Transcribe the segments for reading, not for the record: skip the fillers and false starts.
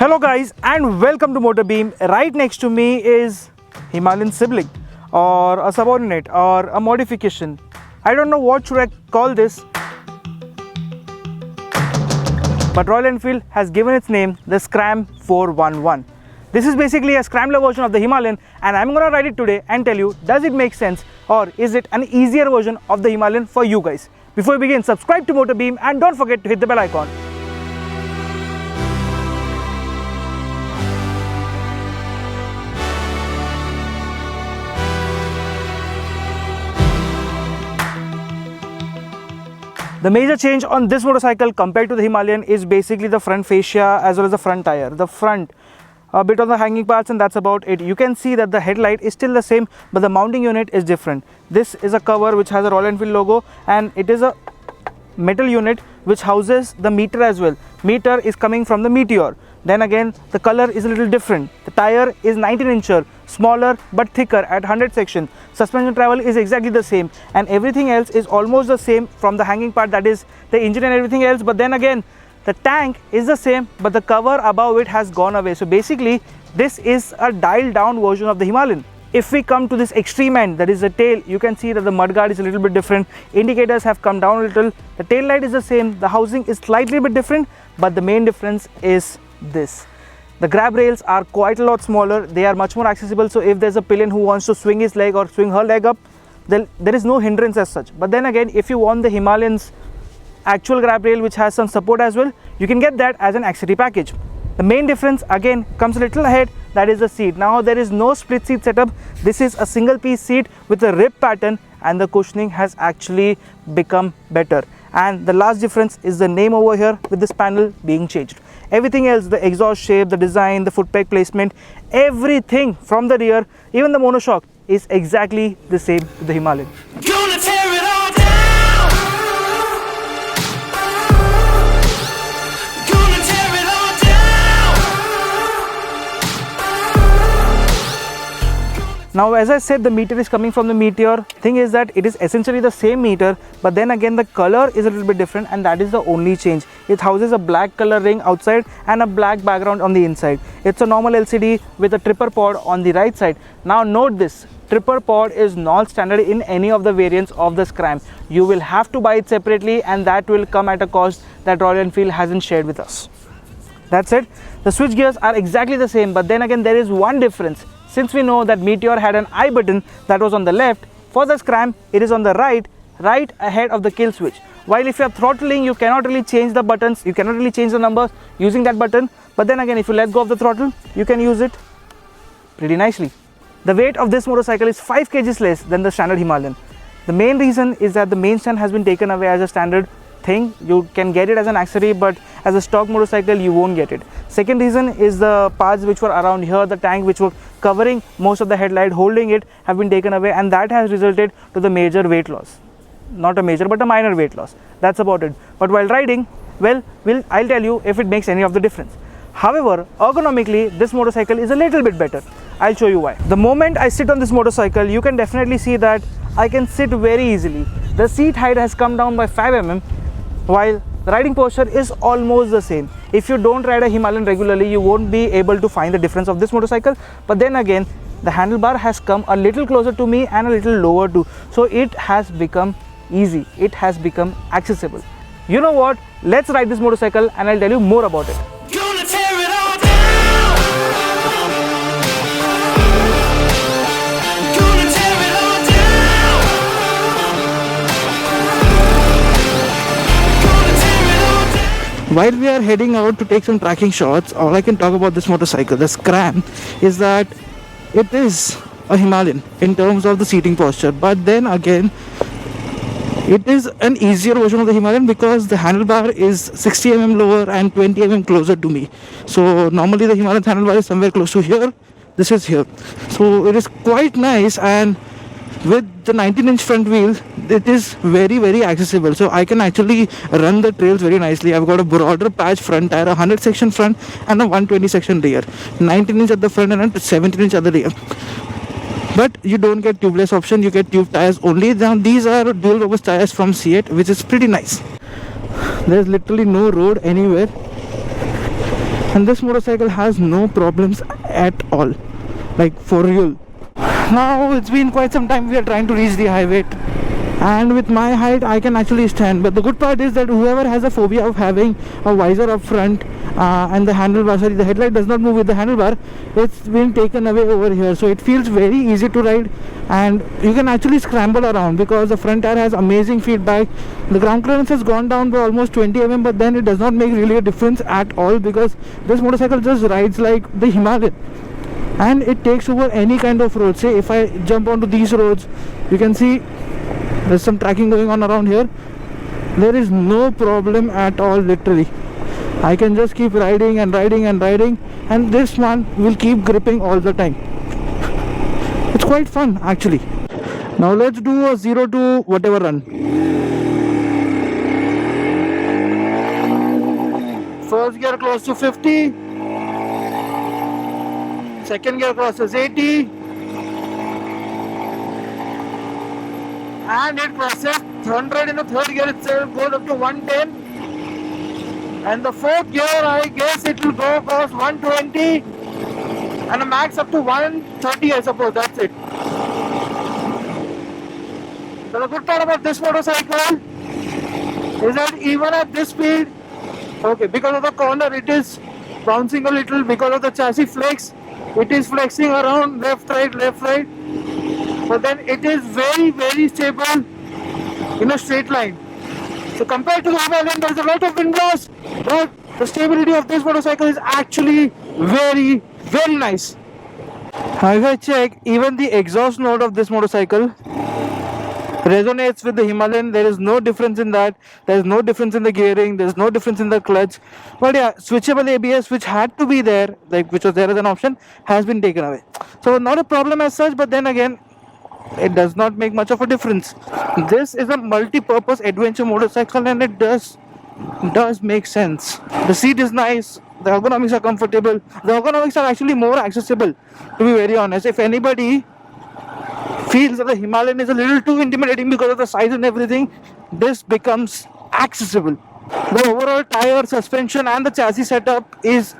Hello guys and welcome to MotorBeam. Right next to me is Himalayan sibling or a subordinate or a modification. I don't know what should I call this, but Royal Enfield has given its name the Scram 411. This is basically a scrambler version of the Himalayan, and I'm gonna ride it today and tell you, does it make sense or is it an easier version of the Himalayan for you guys? Before we begin, subscribe to MotorBeam and don't forget to hit the bell icon. The major change on this motorcycle compared to the Himalayan is basically the front fascia as well as the front tire. The front, a bit on the hanging parts, and that's about it. You can see that the headlight is still the same, but the mounting unit is different. This is a cover which has a Royal Enfield logo, and it is a metal unit which houses the meter as well. Meter is coming from the Meteor. Then again, the color is a little different. The tire is 19-incher, smaller but thicker at 100 section. Suspension travel is exactly the same, and everything else is almost the same from the hanging part, that is the engine and everything else. But then again, the tank is the same, but the cover above it has gone away. So basically, this is a dialed down version of the Himalayan. If we come to this extreme end, that is the tail, you can see that the mudguard is a little bit different. Indicators have come down a little. The tail light is the same. The housing is slightly bit different, but the main difference is this. The grab rails are quite a lot smaller. They are much more accessible. So if there's a pillion who wants to swing his leg or swing her leg up, then there is no hindrance as such. But then again, if you want the Himalayan's actual grab rail which has some support as well, you can get that as an accessory package. The main difference again comes a little ahead, that is the seat. Now there is no split seat setup. This is a single piece seat with a rib pattern, and the cushioning has actually become better. And the last difference is the name over here with this panel being changed. Everything else, the exhaust shape, the design, the foot peg placement, everything from the rear, even the monoshock is exactly the same to the Himalayan. Gonna tear it all down. Gonna tear it all down. Now, as I said, the meter is coming from the Meteor. Thing is that it is essentially the same meter, but then again the color is a little bit different, and that is the only change. It houses a black color ring outside and a black background on the inside. It's a normal LCD with a tripper pod on the right side. Now note this, tripper pod is not standard in any of the variants of the Scram. You will have to buy it separately, and that will come at a cost that Royal Enfield hasn't shared with us. That's it. The switch gears are exactly the same, but then again there is one difference. Since we know that Meteor had an I button that was on the left, for the Scram it is on the right ahead of the kill switch. While if you are throttling, you cannot really change the buttons, you cannot really change the numbers using that button, but then again if you let go of the throttle, you can use it pretty nicely. The weight of this motorcycle is 5 kgs less than the standard Himalayan. The main reason is that the main stand has been taken away as a standard thing. You can get it as an accessory, but as a stock motorcycle you won't get it. Second reason is the parts which were around here, the tank which were covering most of the headlight, holding it, have been taken away, and that has resulted to the major weight loss. Not a major but a minor weight loss. That's about it. But while riding, well, I'll tell you if it makes any of the difference. However, ergonomically this motorcycle is a little bit better. I'll show you why. The moment I sit on this motorcycle, you can definitely see that I can sit very easily. The seat height has come down by 5 mm, while the riding posture is almost the same. If you don't ride a Himalayan regularly, you won't be able to find the difference of this motorcycle. But then again, the handlebar has come a little closer to me and a little lower too. So it has become easy. It has become accessible. You know what? Let's ride this motorcycle and I'll tell you more about it. Gonna tear it all down. Gonna tear it all down. Gonna tear it all down. While we are heading out to take some tracking shots, all I can talk about this motorcycle, the Scram, is that it is a Himalayan in terms of the seating posture, but then again it is an easier version of the Himalayan because the handlebar is 60 mm lower and 20 mm closer to me. So normally the Himalayan handlebar is somewhere close to here, this is here. So it is quite nice, and with the 19-inch front wheel, it is very accessible. So I can actually run the trails very nicely. I've got a broader patch front tire, a 100 section front and a 120 section rear, 19-inch at the front and a 17-inch at the rear. But you don't get tubeless option, you get tube tires only. Now these are dual purpose tires from C8, which is pretty nice. There's literally no road anywhere, and this motorcycle has no problems at all, like for real. Now it's been quite some time we are trying to reach the highway, and with my height I can actually stand, but the good part is that whoever has a phobia of having a visor up front and the handlebar, sorry, the headlight does not move with the handlebar, it's been taken away over here, so it feels very easy to ride, and you can actually scramble around because the front tire has amazing feedback. The ground clearance has gone down by almost 20 mm, but then it does not make really a difference at all because this motorcycle just rides like the Himalayan, and it takes over any kind of road. Say if I jump onto these roads, you can see there's some tracking going on around here. There is no problem at all, literally. I can just keep riding and riding and riding, and this one will keep gripping all the time. It's quite fun actually. Now let's do a 0 to whatever run. First gear close to 50, second gear crosses 80, and it crosses 100 in the third gear itself, goes up to 110, and the fourth gear I guess it will go across 120 and a max up to 130, I suppose. That's it. So the good part about this motorcycle is that even at this speed, okay, because of the corner it is bouncing a little, because of the chassis flex it is flexing around left right, but then it is very, very stable in a straight line. So compared to the Himalayan, there is a lot of wind loss, but the stability of this motorcycle is actually very, very nice. Now if I check, even the exhaust note of this motorcycle resonates with the Himalayan. There is no difference in that. There is no difference in the gearing. There is no difference in the clutch. But yeah, switchable ABS, which had to be there, like which was there as an option, has been taken away. So not a problem as such, but then again, it does not make much of a difference. This is a multi-purpose adventure motorcycle, and it does make sense. The seat is nice. The ergonomics are comfortable. The ergonomics are actually more accessible, to be very honest. If anybody feels that the Himalayan is a little too intimidating because of the size and everything, this becomes accessible. The overall tire, suspension and the chassis setup is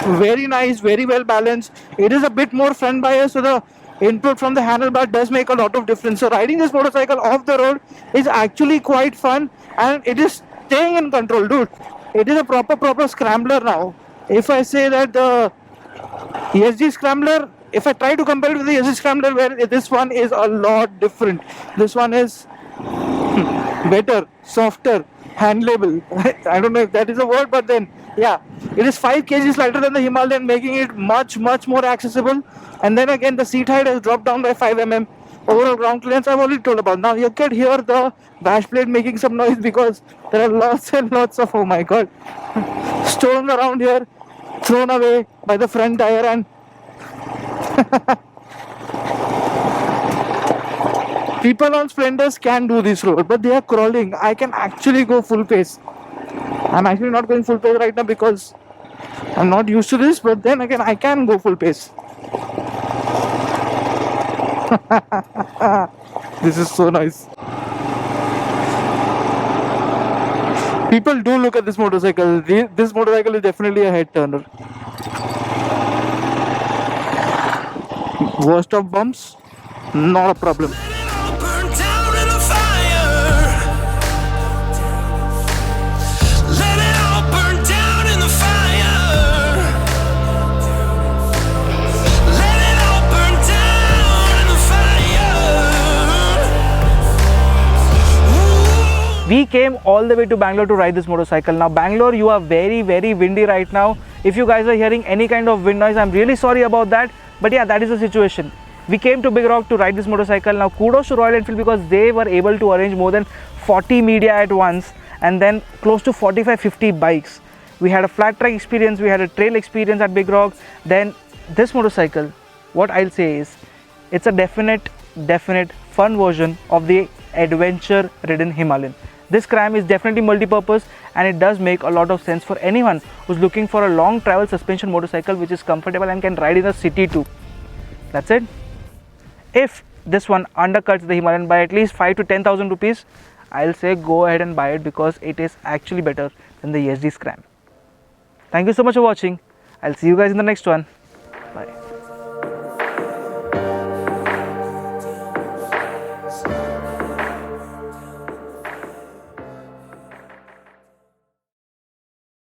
very nice, very well balanced. It is a bit more front bias, so the input from the handlebar does make a lot of difference. So riding this motorcycle off the road is actually quite fun, and it is staying in control, dude. It is a proper scrambler now. If I say that the ESG scrambler, if I try to compare it with the ESG scrambler, where this one is a lot different. This one is better, softer, handleable. I don't know if that is a word, but then yeah, it is 5 kgs lighter than the Himalayan, making it much more accessible. And then again, the seat height has dropped down by 5 mm. Overall ground clearance I've already told about. Now you can hear the bash plate making some noise because there are lots and lots of, oh my god, stones around here, thrown away by the front tire. And people on Splendors can do this road, but they are crawling. I can actually go full pace. I'm actually not going full pace right now because I'm not used to this, but then again I can go full pace. This is so nice. People do look at this motorcycle. This motorcycle is definitely a head turner. Worst of bumps, not a problem. Let it all burn down in the fire. Let it all burn down in the fire. Let it all burn down in the fire. Ooh. We came all the way to Bangalore to ride this motorcycle. Now Bangalore, you are very windy right now. If you guys are hearing any kind of wind noise, I'm really sorry about that. But yeah, that is the situation. We came to Big Rock to ride this motorcycle. Now kudos to Royal Enfield because they were able to arrange more than 40 media at once, and then close to 45-50 bikes. We had a flat track experience, we had a trail experience at Big Rock. Then this motorcycle, what I'll say is, it's a definite fun version of the adventure ridden Himalayan. This Scram is definitely multi-purpose, and it does make a lot of sense for anyone who's looking for a long travel suspension motorcycle which is comfortable and can ride in the city too. That's it. If this one undercuts the Himalayan by at least 5 to 10,000 rupees, I'll say go ahead and buy it because it is actually better than the ESG Scram. Thank you so much for watching. I'll see you guys in the next one.